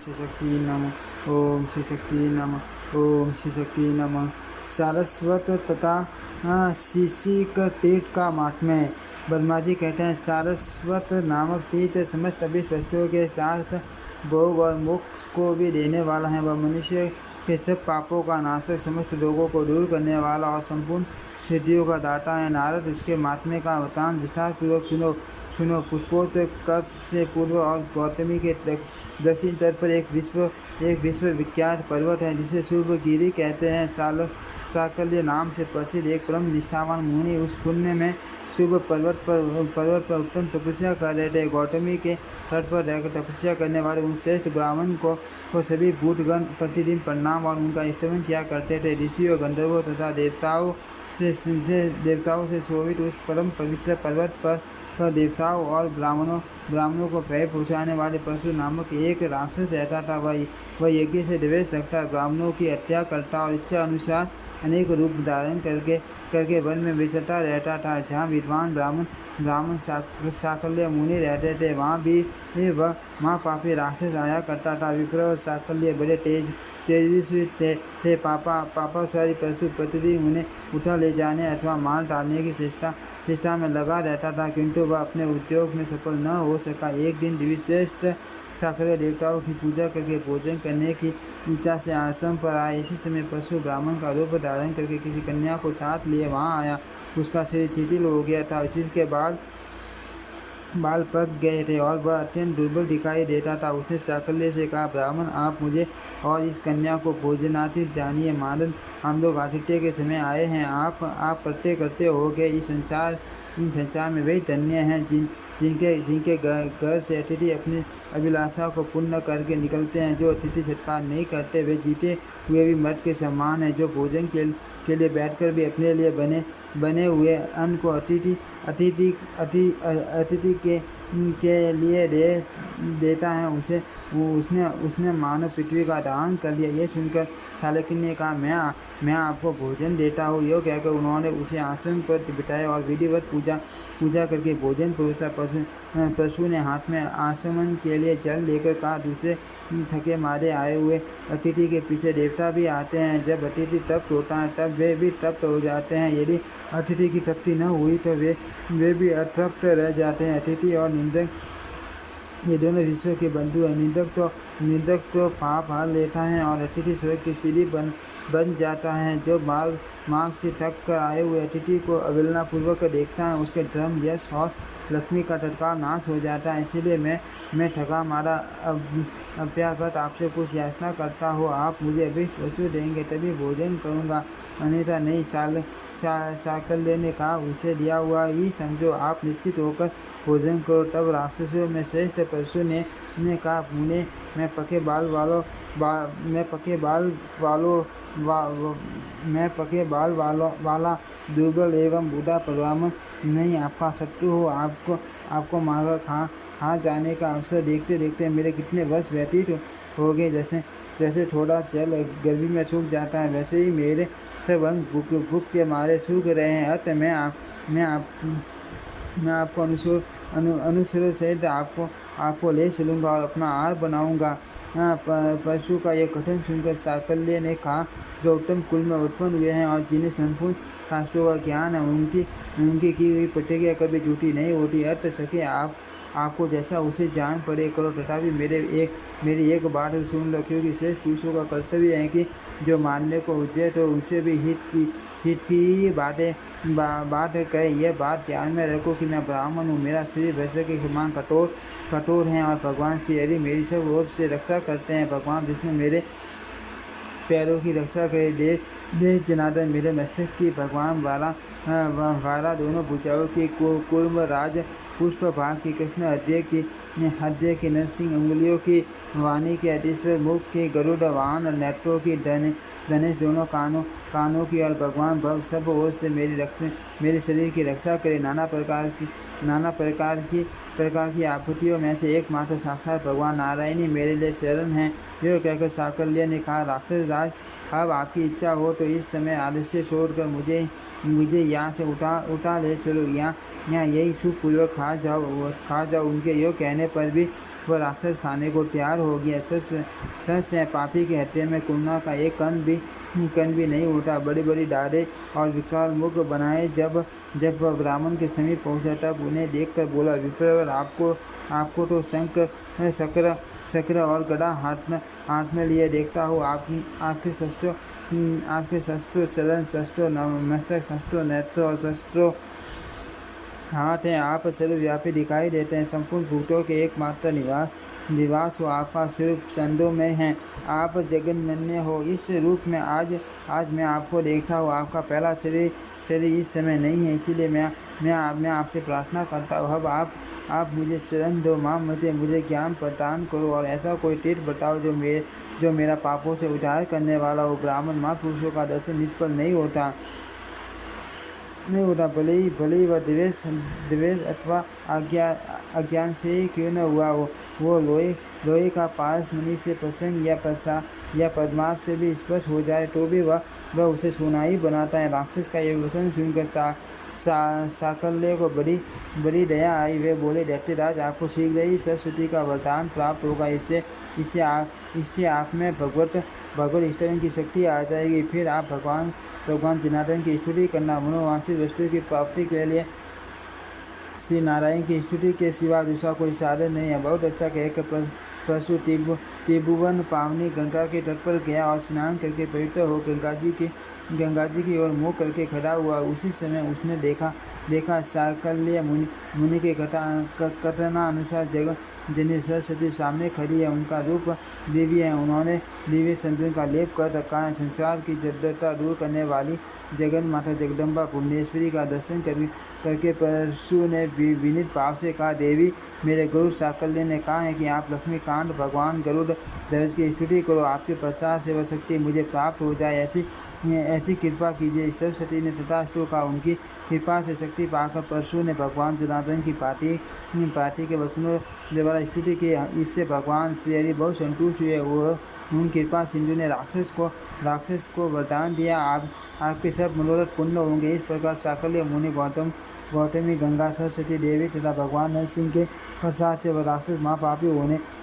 श्री शक्ति नमः। ओम श्री शक्ति नमः। ओम श्री शक्ति नमः। सारस्वत तथा शिशिक तीर्थ का महात्म्य। ब्रह्मा जी कहते हैं, सारस्वत नामक तीर्थ समस्त अभिष्ट वस्तुओं के साथ भोग और मोक्ष को भी देने वाला है। वह मनुष्य के सब पापों का नाशक, समस्त रोगों को दूर करने वाला और संपूर्ण सिद्धियों का दाता है। नारद उसके महात्म्य का वृतांत विस्तार पूर्वक सुनो। पुष्पोत्कच से पूर्व और गौतमी के दक्षिण तट पर एक विश्व विख्यात पर्वत है जिसे सूर्यगिरी कहते हैं। साकल्य नाम से प्रसिद्ध एक परम निष्ठावान मुनि उस पुण्य में शुभ पर्वत पर उत्तम तपस्या कर रहे थे। गौतमी के तट पर रहकर तपस्या करने वाले उन श्रेष्ठ ब्राह्मण को सभी भूतगण प्रतिदिन प्रणाम और उनका स्तवन किया करते थे। ऋषियों, गंधर्वों तथा देवताओं से शोभित उस परम पवित्र पर्वत पर देवताओं और ब्राह्मणों को भय पहुँचाने वाले परशु नामक एक राक्षस रहता था। वह यज्ञ से द्वेष रखता, ब्राह्मणों की हत्या करता और इच्छा अनुसार अनेक रूप धारण करके वन में विचरता रहता था। जहाँ विद्वान ब्राह्मण साकल्य मुनि रहते थे, वहाँ पापी राक्षस आया करता था। विप्र और साकल्य बड़े तेजस्वी थे। पापाचारी पशु प्रतिदिन उन्हें उठा ले जाने अथवा मार डालने की चेष्टा में लगा रहता था, किंतु वह अपने उद्योग में सफल न हो सका। एक दिन दिव्यश्रेष्ठ साकल्य देवताओं की पूजा करके भोजन करने की इच्छा से आश्रम पर आए। इसी समय पशु ब्राह्मण का रूप धारण करके किसी कन्या को साथ लिए वहाँ आया। उसका शरीर शिथिल हो गया था, इसके बाल पक गए थे और वह अत्यंत दुर्बल दिखाई देता था। उसने साकल्य से कहा, ब्राह्मण, आप मुझे और इस कन्या को भोजनातिथि जानिए। मानद हम लोग आतिथ्य के समय आए हैं। आप करते हो गए। इस संसार में वही धन्य हैं जिनके घर से अतिथि अपनी अभिलाषा को पूर्ण करके निकलते हैं। जो अतिथि सत्कार नहीं करते वे जीते हुए भी मर्द के समान है। जो भोजन के लिए बैठकर भी अपने लिए बने हुए अन्न को अतिथि के लिए देता है, उसने मानव पृथ्वी का दान कर लिया। ये सुनकर शाल्किनी ने कहा, मैं आपको भोजन देता हूँ। यो कहकर उन्होंने उसे आसन पर बिठाया और विधिवत पूजा करके भोजन परोसा। पशु ने हाथ में आचमन के लिए जल लेकर कहा, दूसरे थके मारे आए हुए अतिथि के पीछे देवता भी आते हैं। जब अतिथि तप्त होता है तब वे भी तप्त हो जाते हैं। यदि अतिथि की तृप्ति न हुई तो वे भी अतृप्त रह जाते हैं। अतिथि और निंदक ये दोनों विश्व के बंधु हैं। निंदक तो पाप हार लेता है और अतिथि स्वर्ग की सीढ़ी बन जाता है। जो मार्ग से थक कर आए हुए अतिथि को अवहेलना पूर्वक देखता है, उसके धर्म, यश और लक्ष्मी का तत्काल नाश हो जाता है। इसीलिए मैं थका मारा अभ्यागत आपसे कुछ याचना करता हूँ। आप मुझे अभिष्ट वस्तु देंगे तभी भोजन करूँगा, अन्यथा नहीं। साकल्य ने कहा, उसे दिया हुआ ही समझो, आप निश्चित होकर भोजन करो। तब राक्षसों में श्रेष्ठ पशु ने कहा, मुने, मैं पके बाल वाला दुर्बल एवं बूढ़ा ब्राह्मण नहीं आपका शत्रु हो। आपको मारकर खा जाने का अवसर देखते देखते मेरे कितने वर्ष व्यतीत हो गए। जैसे थोड़ा जल गर्मी में सूख जाता है, वैसे ही मेरे सब अंग भूख के मारे सूख रहे हैं। अतः मैं आपको अनुसरण सहित आपको ले चलूँगा और अपना आहार बनाऊँगा। परशु का यह कथन सुनकर साकल्य ने कहा, जो उत्तम कुल में उत्पन्न हुए हैं और जिन्हें संपूर्ण शास्त्रों का ज्ञान है, उनकी की हुई प्रतिज्ञा कभी झूठी नहीं होती। अर्थ सके आपको जैसा उसे जान पड़े करो, तथापि मेरी एक बात सुन लो, क्योंकि श्रेष्ठ पुरुषों का कर्तव्य है कि जो मानने को उद्यत हो उनसे भी हित की बात कहे। यह बात ध्यान में रखो कि मैं ब्राह्मण हूँ। मेरा शरीर वज्र के समान कठोर है और भगवान श्री हरि मेरी सब ओर से रक्षा करते हैं। भगवान विष्णु मेरे पैरों की रक्षा करे। देह जनार्दन मेरे मस्तक की, भगवान वाला दोनों भुजाओं की, कुर्म राज पुष्प भाग की, कृष्ण हृदय की, नरसिंह अंगुलियों की, वाणी के, अधीश्वर मुख की, गरुड़ वाहन नेत्रों की, धनेश दोनों कानों की और भगवान भव सब ओर से मेरे शरीर की रक्षा करे। नाना प्रकार की आपत्तियों में से एकमात्र साक्षात भगवान नारायण ही मेरे लिए शरण हैं। यह कहकर साकल्य ने कहा, राक्षस राज, अब आपकी इच्छा हो तो इस समय आलस्य छोड़कर मुझे यहाँ से उठा ले चलो। यहाँ यही सुखपूर्वक खा जाओ। उनके योग कहने पर भी वह राक्षस खाने को तैयार हो गया। सच है, पापी के हत्या में करुणा का एक कण भी नहीं उठा। बड़ी बड़ी दाढ़ें और विकराल मुख बनाए जब वह ब्राह्मण के समीप पहुंचा तब उन्हें देखकर बोला, विप्रवर, आपको तो शंख चक्र और गदा हाथ में लिए देखता हूँ। आपके शस्त्रों चरण, शस्त्रों मस्तक, शस्त्रों नेत्र और शस्त्रों हाथ हैं। आप सर्वव्यापी दिखाई देते हैं, संपूर्ण भूतों के एकमात्र निवास हो। आपका स्वरूप छंदों में है, आप जगन्मन्य हो। इस रूप में आज मैं आपको देखता हूँ। आपका पहला शरीर इस समय नहीं है, इसीलिए मैं आपसे प्रार्थना करता हूँ। अब आप मुझे शरण दो, माँ मुझे ज्ञान प्रदान करो और ऐसा कोई तीर्थ बताओ जो मेरा पापों से उद्धार करने वाला हो। ब्राह्मण महापुरुषों का दर्शन निष्फल नहीं होता। भले ही वह द्वेष अथवा अज्ञान से ही क्यों न हुआ हो। वो लोहे का पारस मणि से प्रसंग या पद्मार्थ से भी स्पष्ट हो जाए तो भी वह उसे सोना ही बनाता है। राक्षस का ये वचन सुनकर साकल्य को बड़ी दया आई। वे बोले, दैत्यराज, आपको शीघ्र ही सरस्वती का वरदान प्राप्त होगा। इससे आप में भगवत स्तवन की शक्ति आ जाएगी। फिर आप भगवान जनार्दन की स्तुति करना। मनोवांछित वस्तु की प्राप्ति के लिए श्री नारायण की स्तुति के सिवा दूसरा कोई साधन नहीं है। बहुत अच्छा कहकर परशु त्रिभुवन पावनी गंगा के तट पर गया और स्नान करके पवित्र हो गंगा जी की ओर मुँह करके खड़ा हुआ। उसी समय उसने देखा साकल्य मुनि के कथनानुसार जगन्मयी सरस्वती सामने खड़ी है। उनका रूप दिव्य है, उन्होंने दिव्य चंदन का लेप कर रखा है। संसार की जड़ता दूर करने वाली जगन माता जगदम्बा भुवनेश्वरी का दर्शन करके परशु ने विनीत भाव से कहा, देवी, मेरे गुरु साकल्य ने कहा है कि आप लक्ष्मीकांत भगवान गरुड़ ध्वज की स्तुति करो। आपके प्रसाद से वह शक्ति मुझे प्राप्त हो जाए, ऐसी कृपा कीजिए। सरस्वती ने तथास्तु कहा। उनकी कृपा से शक्ति पाकर परशु ने भगवान जनार्दन की पार्टी के वचनों द्वारा स्तुति की। इससे भगवान श्री हरि बहुत संतुष्ट हुए। उन कृपा सिंधु ने राक्षस को वरदान दिया, आपके सब मनोरथ पूर्ण होंगे। इस प्रकार साकल्य मुनि गौतमी गंगा सरस्वती देवी तथा भगवान नरसिंह के प्रसाद से वह राक्षस महापापी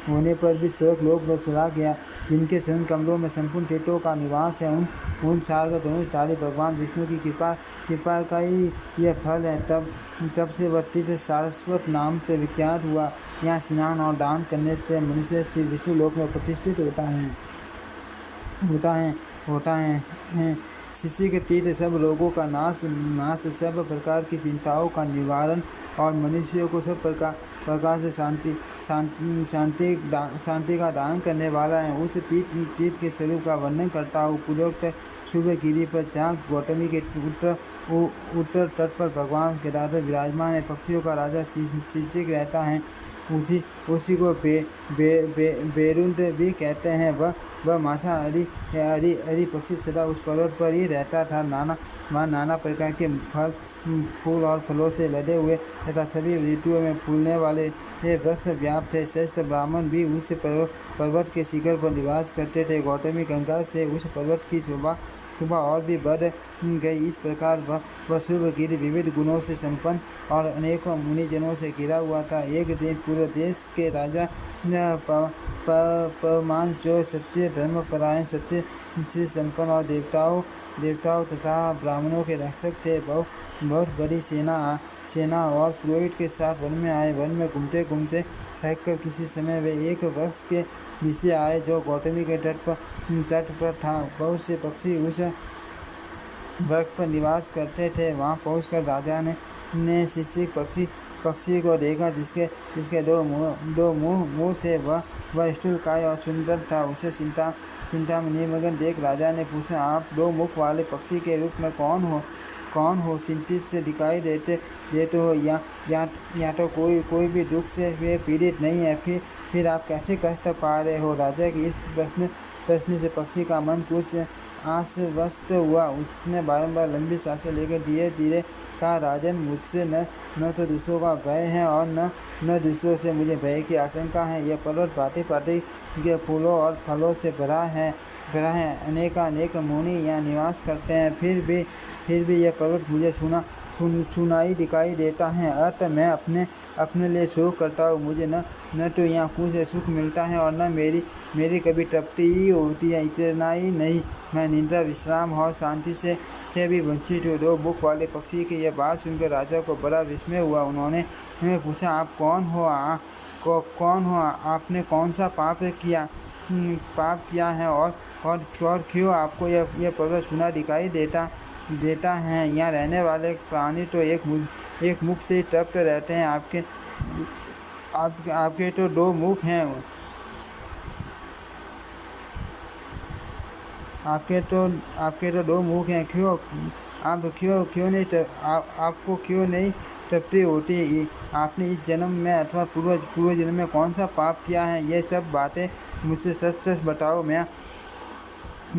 होने पर भी स्वर्ग लोक में चला गया, जिनके शरण कमलों में संपूर्ण तीर्थों का निवास है। उन सागर धनुषधारी भगवान विष्णु की कृपा का ही यह फल है। तब से वह तीर्थ सारस्वत नाम से विख्यात हुआ। यहाँ स्नान और दान करने से मनुष्य श्री विष्णु लोक में प्रतिष्ठित होता है। शिष्य के तीर्थ सब रोगों का नाश, सब प्रकार की चिंताओं का निवारण और मनुष्यों को सब प्रकार से शांति का दान करने वाला है। उस तीर्थ के स्वरूप का वर्णन करता हूँ। पूर्वोक्त शुभ गिरी पर जहाँ गौतमी के उत्तर तट पर भगवान केदार विराजमान है, पक्षियों का राजा शीर्षक रहता है। उसी को बेरुंद भी कहते हैं। वह मांसाहारी पक्षी सदा उस पर्वत पर ही रहता था। नाना प्रकार के फूल और फलों से लदे हुए तथा सभी ऋतुओं में फूलने वाले वृक्ष व्याप्त थे। श्रेष्ठ ब्राह्मण भी उस पर्वत के शिखर पर निवास करते थे। गौतमी गंगा से उस पर्वत की शोभा और भी बढ़ गई। इस प्रकार वह शुभगिरि विविध गुणों से संपन्न और अनेकों मुनिजनों से घिरा हुआ था। एक दिन पूर्व देश के राजा पवमान, जो सत्य धर्मपरायण, सत्य से संपन्न और देवताओं तथा ब्राह्मणों के रक्षक थे, बहुत बड़ी सेना और पुरोहित के साथ वन में आए। वन में घूमते थक कर किसी समय वे एक वृक्ष के नीचे आए जो गौतमी के तट पर था। बहुत से पक्षी उस वृक्ष पर निवास करते थे। वहां पहुंचकर राजा ने शिक्षित पक्षी को देखा जिसके दो मुंह थे। वह स्थूलकाय और सुंदर था। उसे चिंता में निमग्न देख राजा ने पूछा, आप दो मुख वाले पक्षी के रूप में कौन हो? चिंतित से दिखाई देते हो या तो कोई भी दुख से वे पीड़ित नहीं है, फिर आप कैसे कष्ट पा रहे हो? राजा के इस प्रश्न से पक्षी का मन कुछ आश्वस्त हुआ। उसने बारंबार लंबी सांसें लेकर धीरे धीरे कहा, राजन, मुझसे न तो दूसरों का भय है और न दूसरों से मुझे भय की आशंका है। यह पर्वत भांति के फूलों और फलों से भरा है। अनेक मुनि यहाँ निवास करते हैं, फिर भी यह पर्वत मुझे सुनाई दिखाई देता है। अतः मैं अपने लिए शोक करता हूँ। मुझे न तो यहाँ कुछ से सुख मिलता है और न मेरी कभी तृप्ति ही होती है। इतना ही नहीं, मैं निद्रा, विश्राम और शांति से भी वंचित हूँ। 2 मुख वाले पक्षी की यह बात सुनकर राजा को बड़ा विस्मय हुआ। उन्होंने पूछा, आप कौन हो? आपने कौन सा पाप किया है और क्यों आपको यह पर्वत सुना दिखाई देता है? यहाँ रहने वाले प्राणी तो एक मुख से तृप्त रहते हैं। आपके तो 2 मुख हैं। आपके तो 2 मुख हैं। आपको क्यों नहीं तृप्ति होती? आपने इस जन्म में अथवा पूर्व जन्म में कौन सा पाप किया है? ये सब बातें मुझसे सच बताओ। मैं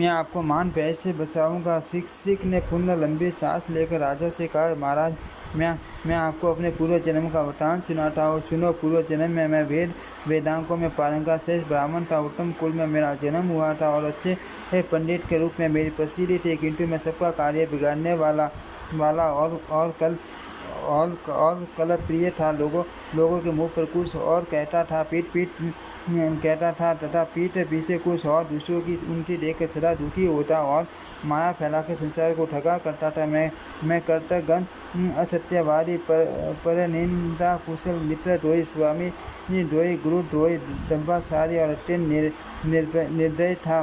आपको मान भय से बचाऊंगा। शिक्षक ने पुनः लंबी सांस लेकर राजा से कहा, महाराज, मैं आपको अपने पूर्व जन्म का वृतांत सुनाता हूँ। सुनो। पूर्व जन्म में मैं वेदांगों में पारंगत श्रेष्ठ ब्राह्मण था। उत्तम कुल में मेरा जन्म हुआ था और अच्छे पंडित के रूप में मेरी प्रसिद्धि थी। किंतु मैं सबका कार्य बिगाड़ने वाला और कलह प्रिय था। लोगों के मुँह पर कुछ और कहता था, कहता था तथा पीठ पीछे कुछ और। दूसरों की उनकी देखकर सदा दुखी होता और माया फैलाकर संसार को ठगा करता था। मैं कर्तव्यगन, असत्यवादी, पर निंदा कुशल मित्र, द्रोही स्वामी, द्रोही गुरु, द्रोही दंभाशाली और अत्यंत निर्दयी था।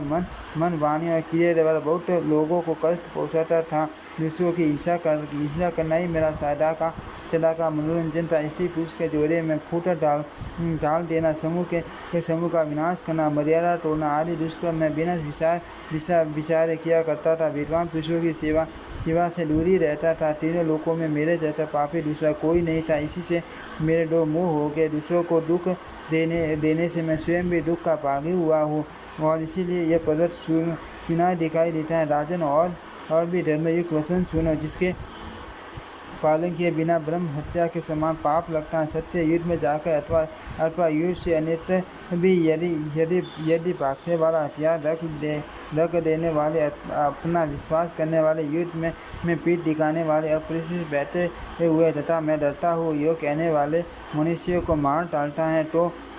मन, वाणी और क्रिया द्वारा बहुत लोगों को कष्ट पहुँचाता था। दूसरों की ईर्षा करना ही मेरा सदा का मनोरंजन था। स्त्री पुरुष के जोड़े में फूट डाल देना, समूह का विनाश करना, मर्यादा तोड़ना आदि दुष्कर्म में बिना विचार किया करता था। विद्वान पुरुषों की सेवा से दूरी रहता था। तीनों लोकों में मेरे जैसा पापी दूसरा कोई नहीं था। इसी से मेरे 2 मुँह हो गए। दूसरों को दुख देने से मैं स्वयं भी दुख का भागी हुआ हूँ और इसीलिए यह पर्वत सुना दिखाई देता है। राजन, और भी धर्मयुक्त वचन सुनो, जिसके पालन किए बिना ब्रह्म हत्या के समान पाप लगता है। सत्य युद्ध में जाकर अथवा युद्ध से अन्यत्र भी यदि भागने वाला हथियार रख देने वाले, अपना विश्वास करने वाले, युद्ध में पीठ दिखाने वाले, अपरिचित बैठे हुए तथा मैं डरता हूँ यो कहने वाले मनुष्यों को मार डालता है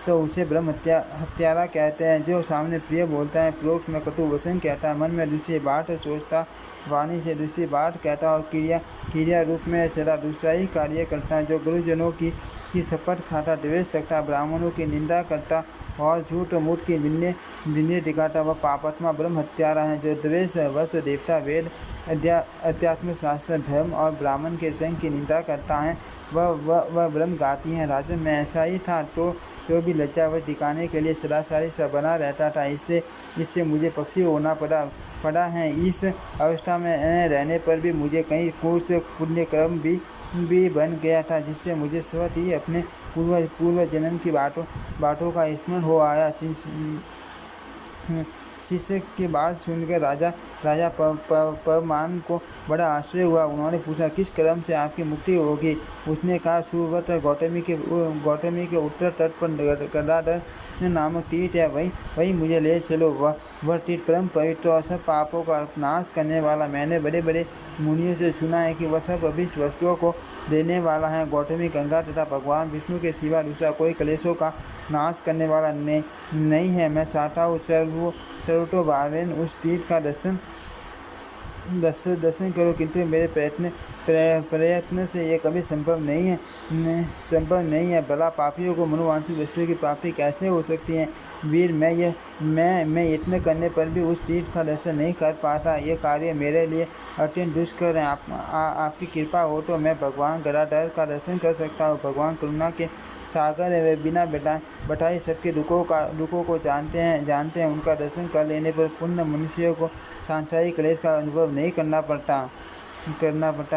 तो उसे ब्रह्म हत्यारा कहते हैं। जो सामने प्रिय बोलता है, परोक्ष में कटु वचन कहता है, मन में दूसरी बात सोचता, वाणी से दूसरी बात कहता और क्रिया रूप में सदा दूसरा ही कार्य करता है। जो गुरुजनों की शपथ खाता, द्वेष रखता, ब्राह्मणों की निंदा करता और झूठ मूठ की बिन्ने दिखाता, वह पापात्मा ब्रह्म हत्यारा है। जो द्वेष वश देवता, वेद, अध्यात्म शास्त्र, धर्म और ब्राह्मण के संग की निंदा करता है, वह ब्रह्म घाती है। राजन में ऐसा ही था तो भी लज्जावश दिखाने के लिए सदाचारी सा बना रहता था। इससे मुझे पक्षी होना पड़ा है। इस अवस्था में रहने पर भी मुझे कहीं कुछ पुण्यक्रम भी बन गया था, जिससे मुझे स्वतः ही अपने पूर्व जन्म की बातों का स्मरण हो आया। शिष्य की बात सुनकर राजा पवमान को बड़ा आश्चर्य हुआ। उन्होंने पूछा, किस कर्म से आपकी मुक्ति होगी? उसने कहा, सुव्रत गौतमी के उत्तर तट पर गदाधर नामक तीर्थ है, वही मुझे ले चलो। वह तीर्थ परम पवित्र और सब पापों का नाश करने वाला। मैंने बड़े बड़े मुनियों से सुना है कि वह सब अभिष्ट वस्तुओं को देने वाला है। गौतमी गंगा तथा भगवान विष्णु के सिवा दूसरा कोई कलेशों का नाश करने वाला नहीं है। मैं चाहता हूँ सर्वतोभावेन उस तीर्थ का दर्शन करो, किंतु मेरे प्रयत्न से यह कभी संभव नहीं है। भला पापियों को मनोवांछित वस्तुओं की प्राप्ति कैसे हो सकती है? वीर, मैं यत्न करने पर भी उस तीर्थ का दर्शन नहीं कर पाता। यह कार्य मेरे लिए अत्यंत दुष्कर है। आपकी कृपा हो तो मैं भगवान गदाधर का दर्शन कर सकता हूँ। भगवान करुणा के सागर है, वे बिना बताए सबके दुखों को जानते हैं। उनका दर्शन कर लेने पर पुण्य मनुष्यों को सांसारिक क्लेश का अनुभव नहीं करना पड़ता।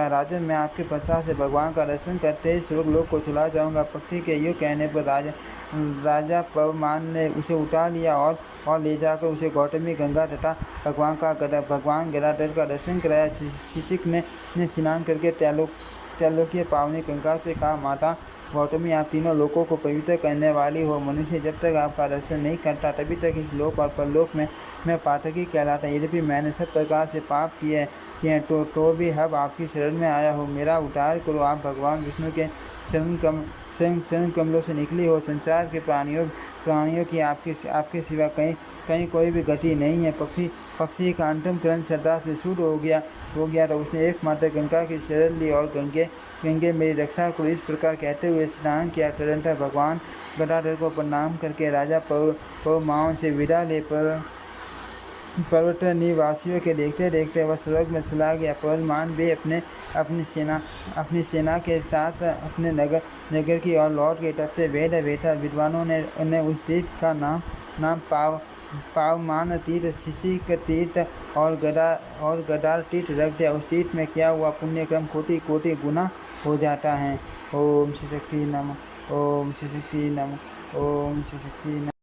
राजन, मैं आपके पश्चात से भगवान का दर्शन करते ही स्वर्गलोक को चला जाऊंगा। पक्षी के यूँ कहने पर राजा पवमान ने उसे उठा लिया और ले जाकर उसे गौतमी गंगा तथा भगवान गदाधर का दर्शन कराया। शिक्षक ने स्नान करके त्रैलोक्य पावनी गंगा से कहा, माता गौतमी, आप तीनों लोकों को पवित्र करने वाली हो। मनुष्य जब तक आपका दर्शन नहीं करता तभी तक इस लोक और परलोक में मैं पातकी कहलाता। यद्यपि मैंने सब प्रकार से पाप किए तो भी अब आपकी शरण में आया हूँ। मेरा उद्धार करो। आप भगवान विष्णु के शरण कमलों से निकली हो। संसार के प्राणियों की आपके सिवा कहीं कोई भी गति नहीं है। पक्षी का अंतिम करण श्रद्धा से शुद्ध हो गया तो उसने एकमात्र गंगा की शरण ली और गंगे मेरी रक्षा करो, इस प्रकार कहते हुए स्नान किया। तदनंतर भगवान गदाधर को प्रणाम करके राजा पवमान से विदा ले पर्वत निवासियों के देखते देखते वह स्वर्ग में चला गया। पवमान भी अपनी सेना के साथ अपने नगर की ओर लौट गए। तब से वेद विद्वानों ने उस तीर्थ का नाम पावमान तीर्थ, शिशिक तीर्थ और गदार तीर्थ रख दिया। उस तीर्थ में किया हुआ पुण्यक्रम कोटि गुना हो जाता है। ओम श्री शक्ति नमः। ओम श्री शक्ति नमः। ओम श्री शक्ति नमः।